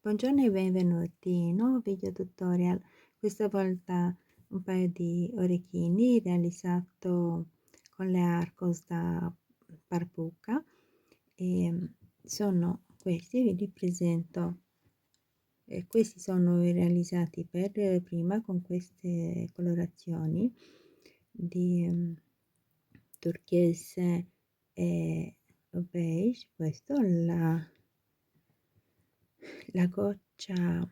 Buongiorno e benvenuti in un nuovo video tutorial. Questa volta un paio di orecchini realizzato con le Arcos da Parpucca e sono questi, vi li presento. Questi sono realizzati per prima con queste colorazioni di turchese e beige. Questo la goccia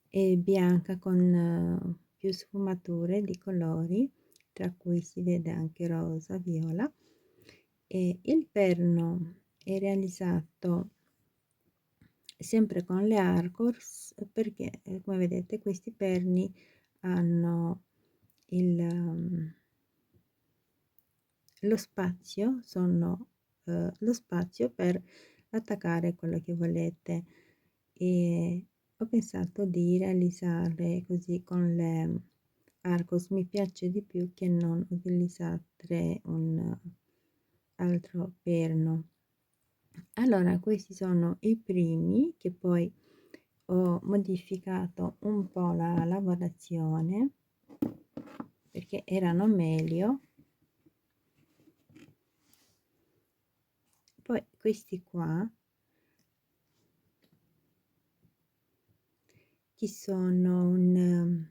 è bianca con più sfumature di colori, tra cui si vede anche rosa, viola, e il perno è realizzato sempre con le Arcors perché come vedete questi perni hanno lo spazio, sono lo spazio per attaccare quello che volete, e ho pensato di realizzare così con le Arcos. Mi piace di più che non utilizzare un altro perno. Allora questi sono i primi, che poi ho modificato un po' la lavorazione perché erano meglio. Poi questi qua che sono un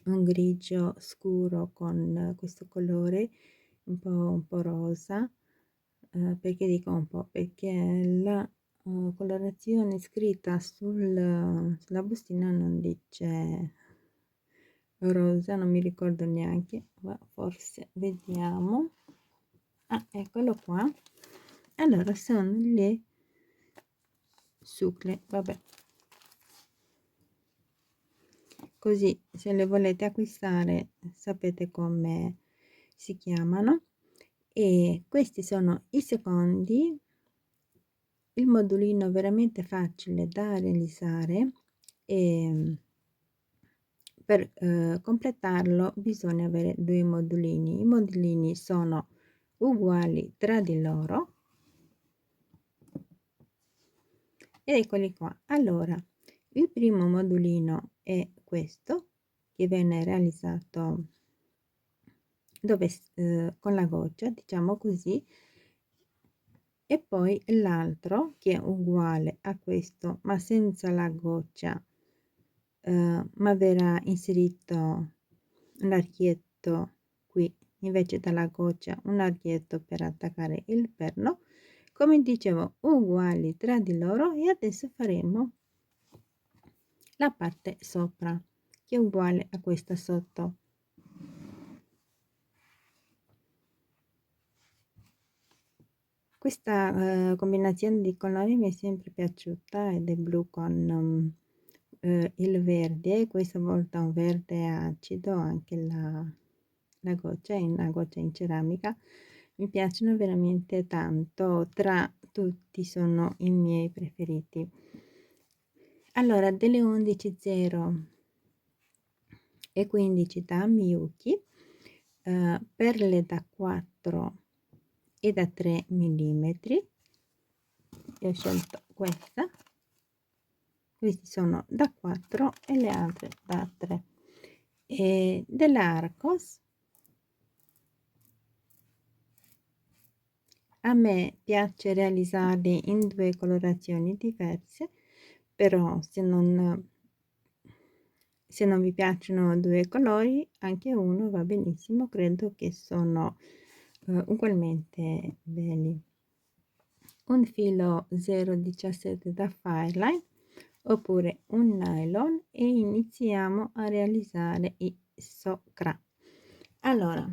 grigio scuro con questo colore un po' rosa. Perché dico un po'? Perché la colorazione scritta sulla bustina non dice rosa, non mi ricordo neanche, ma forse vediamo. Ah, eccolo qua. Allora sono le sucle, vabbè, così se le volete acquistare sapete come si chiamano. E questi sono i secondi. Il modulino veramente facile da realizzare, e per completarlo bisogna avere due modulini. I modulini sono uguali tra di loro ed eccoli qua. Allora, il primo modulino è questo, che viene realizzato dove con la goccia, diciamo così, e poi l'altro che è uguale a questo ma senza la goccia, ma verrà inserito un archietto qui invece della goccia, un archietto per attaccare il perno, come dicevo uguali tra di loro. E adesso faremo la parte sopra che è uguale a questa sotto. Questa combinazione di colori mi è sempre piaciuta, ed è blu con il verde, questa volta un verde acido, anche la goccia è una goccia in ceramica. Mi piacciono veramente tanto, tra tutti sono i miei preferiti. Allora, delle 11.0 e 15 da Miyuki, perle da 4 e da 3 millimetri. Io ho scelto questa, questi sono da 4 e le altre da 3, e dell'Arcos. A me piace realizzarli in due colorazioni diverse, però se non vi piacciono due colori, anche uno va benissimo, credo che sono ugualmente belli. Un filo 0,17 da Fireline oppure un nylon, e iniziamo a realizzare i socra. Allora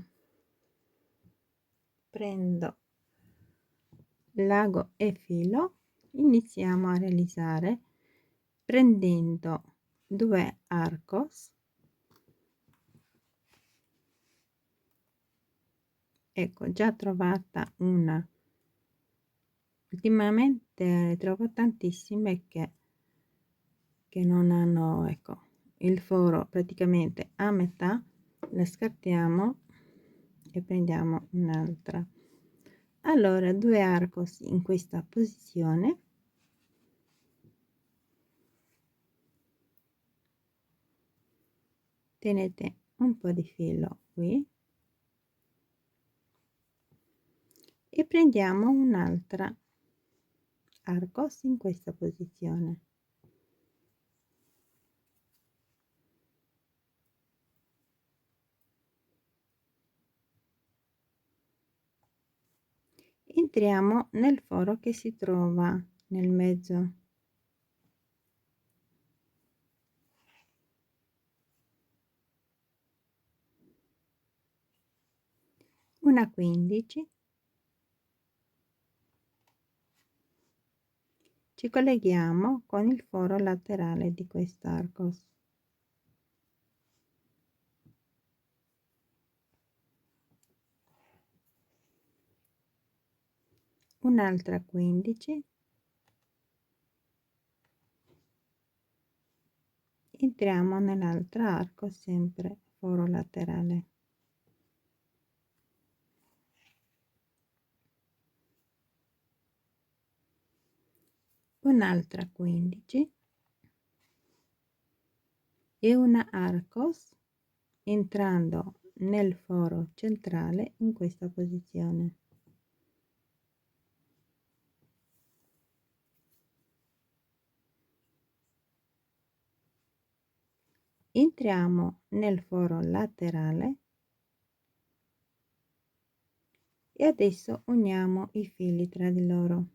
prendo l'ago e filo, iniziamo a realizzare prendendo due Arcos. Ecco, già trovata una. Ultimamente trovo tantissime che non hanno, ecco, il foro praticamente a metà, la scartiamo e prendiamo un'altra. Allora, due Arcos in questa posizione, tenete un po' di filo qui e prendiamo un'altra arcos in questa posizione. Entriamo nel foro che si trova nel mezzo. Una 15, ci colleghiamo con il foro laterale di quest'arcos. Un'altra 15, entriamo nell'altro arco, sempre foro laterale. Un'altra 15 e una arcos entrando nel foro centrale in questa posizione. Entriamo nel foro laterale e adesso uniamo i fili tra di loro.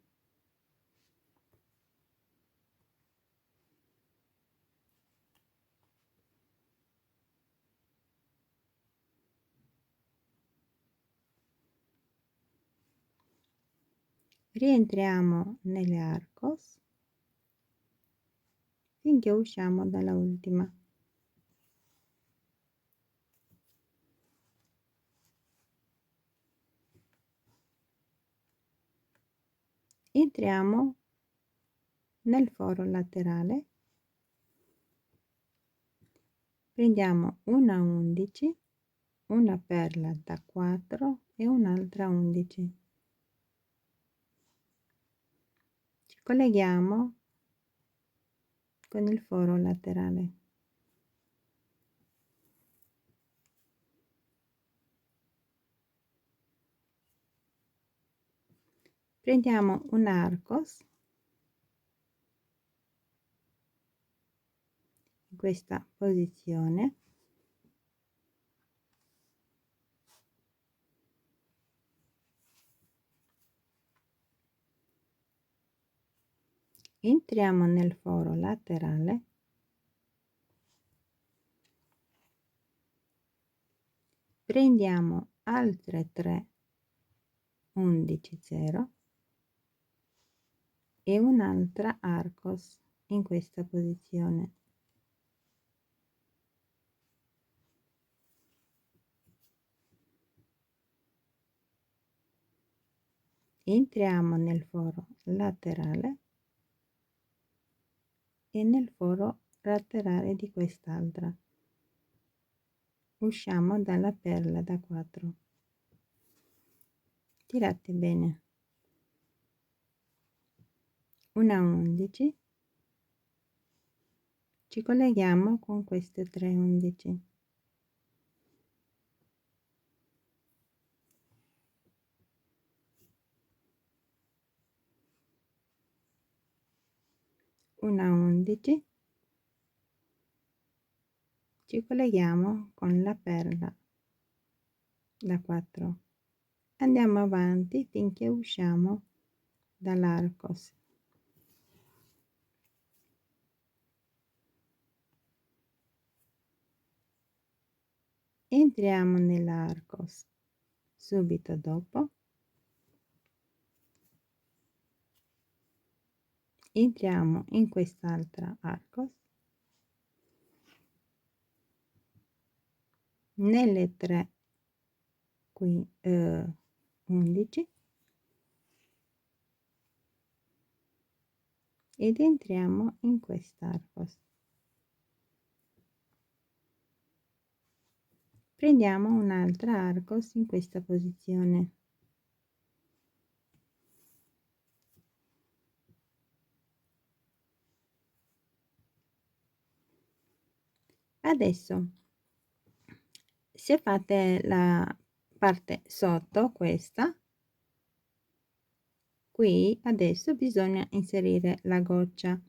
Rientriamo nelle arcos finché usciamo dalla ultima. Entriamo nel foro laterale, prendiamo una 11, una perla da 4 e un'altra 11. Ci colleghiamo con il foro laterale. Prendiamo un arcos in questa posizione, entriamo nel foro laterale, prendiamo altre 3 11 0 e un'altra arcos in questa posizione. Entriamo nel foro laterale e nel foro laterale di quest'altra. Usciamo dalla perla da 4. Tirate bene. Una 11, ci colleghiamo con queste 3 11. Una 11, ci colleghiamo con la perla da 4. Andiamo avanti finché usciamo dall'arcos. Entriamo nell'arcos subito dopo, entriamo in quest'altra arcos, nelle 3 qui 11 ed entriamo in quest'arcos. Prendiamo un'altra arcos in questa posizione. Adesso se fate la parte sotto questa, qui adesso bisogna inserire la goccia.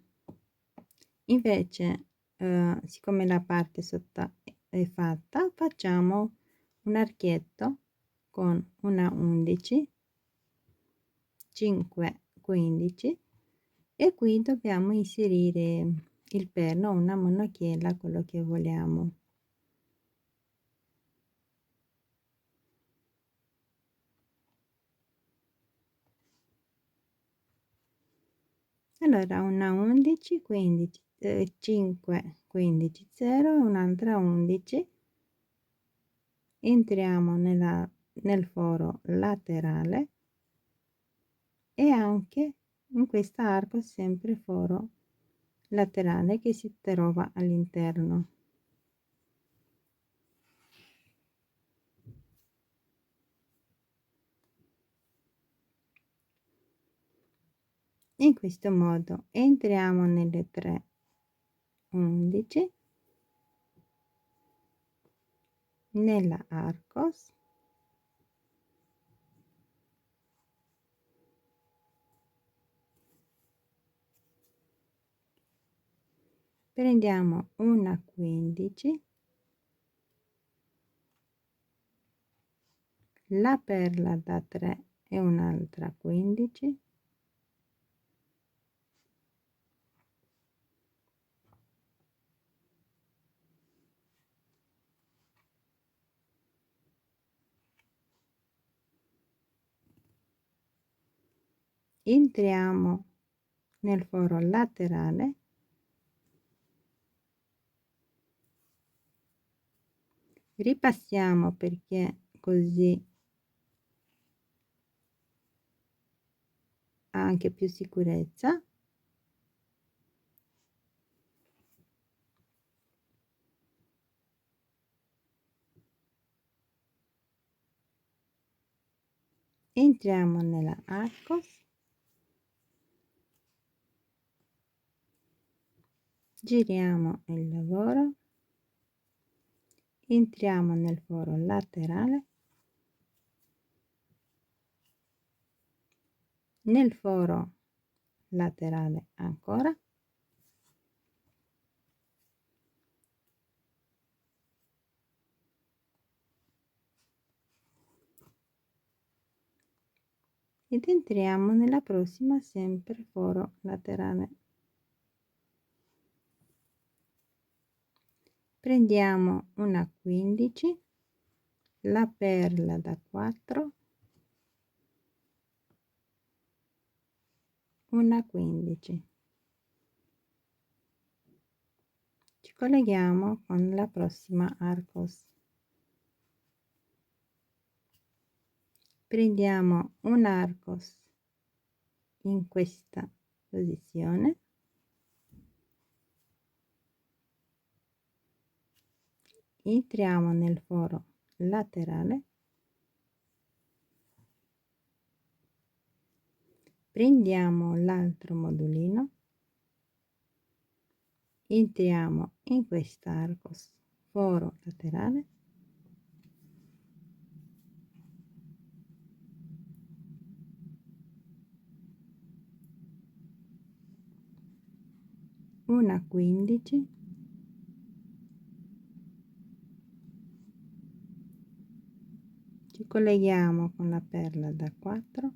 Invece, siccome la parte sotto è fatta, facciamo un archetto con una 11, 5, 15 e qui dobbiamo inserire il perno, una monocchiella, quello che vogliamo. Allora una 11, 15, 5, 15, 0 e un'altra 11. Entriamo nel foro laterale e anche in quest'arco sempre foro laterale che si trova all'interno. In questo modo entriamo nelle 3 11 nella arcos, prendiamo una 15, la perla da 3 e un'altra 15, entriamo nel foro laterale, ripassiamo perché così ha anche più sicurezza. Entriamo nella arcos, giriamo il lavoro, entriamo nel foro laterale, nel foro laterale ancora, ed entriamo nella prossima sempre foro laterale. Prendiamo una 15, la perla da 4, una 15, ci colleghiamo con la prossima arcos, prendiamo un arcos in questa posizione, entriamo nel foro laterale, prendiamo l'altro modulino, entriamo in quest'arco foro laterale, una 15, ci colleghiamo con la perla da 4,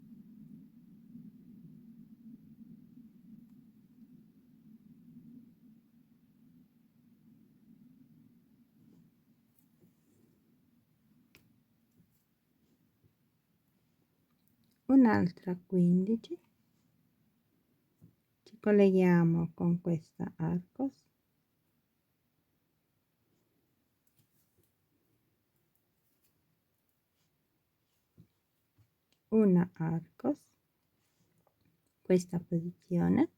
un'altra 15, ci colleghiamo con questa arcos, una arcos, questa posizione,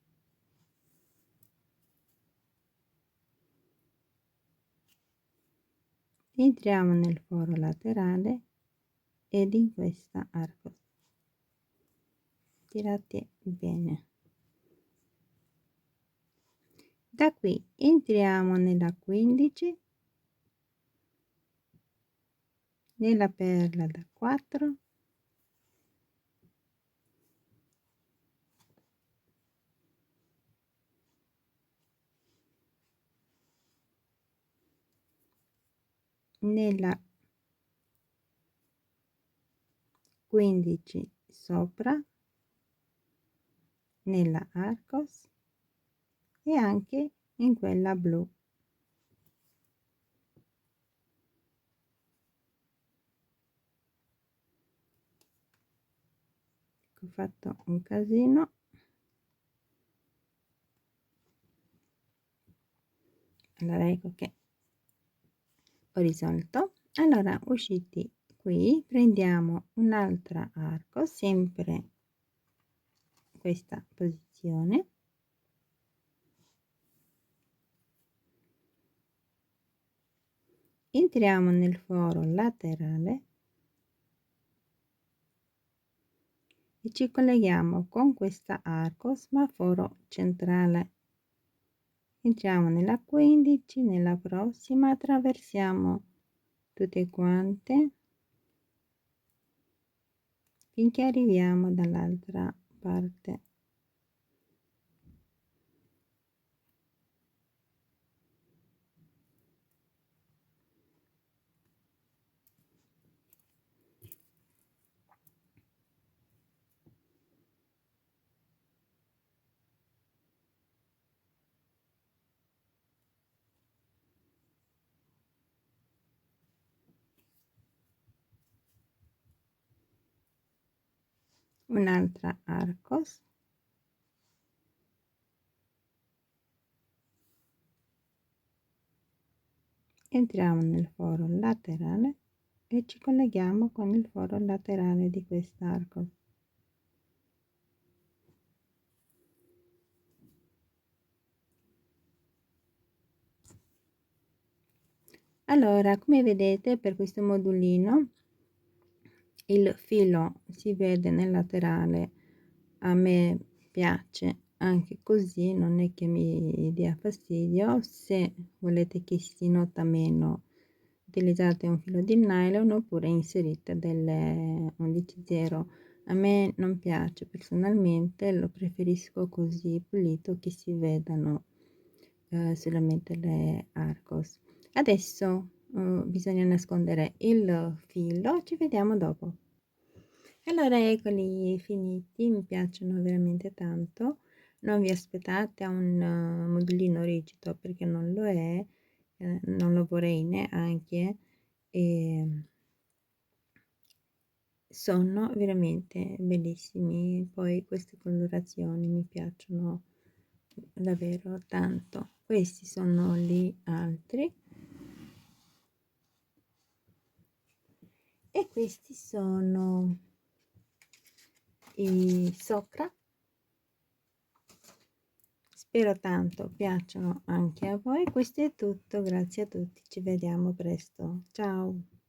entriamo nel foro laterale ed in questa arcos, tirate bene. Da qui entriamo nella 15, nella perla da 4, nella 15 sopra, nella Arcos e anche in quella blu. Ho fatto un casino. Allora ecco che ho risolto. Allora usciti qui prendiamo un'altra arco, sempre questa posizione, entriamo nel foro laterale e ci colleghiamo con questa arcos ma foro centrale. Entriamo nella 15, nella prossima attraversiamo tutte quante finché arriviamo dall'altra parte. Un'altra arcos, entriamo nel foro laterale e ci colleghiamo con il foro laterale di quest'arco. Allora, come vedete, per questo modulino il filo si vede nel laterale, a me piace anche così, non è che mi dia fastidio. Se volete che si nota meno, utilizzate un filo di nylon oppure inserite delle 11/0. A me non piace personalmente, lo preferisco così pulito che si vedano solamente le arcos. Adesso bisogna nascondere il filo, ci vediamo dopo. Allora eccoli finiti, mi piacciono veramente tanto. Non vi aspettate a un modulino rigido perché non lo è, non lo vorrei neanche. E sono veramente bellissimi, poi queste colorazioni mi piacciono davvero tanto. Questi sono gli altri e questi sono i sopra. Spero tanto piacciono anche a voi. Questo è tutto, grazie a tutti, ci vediamo presto, ciao.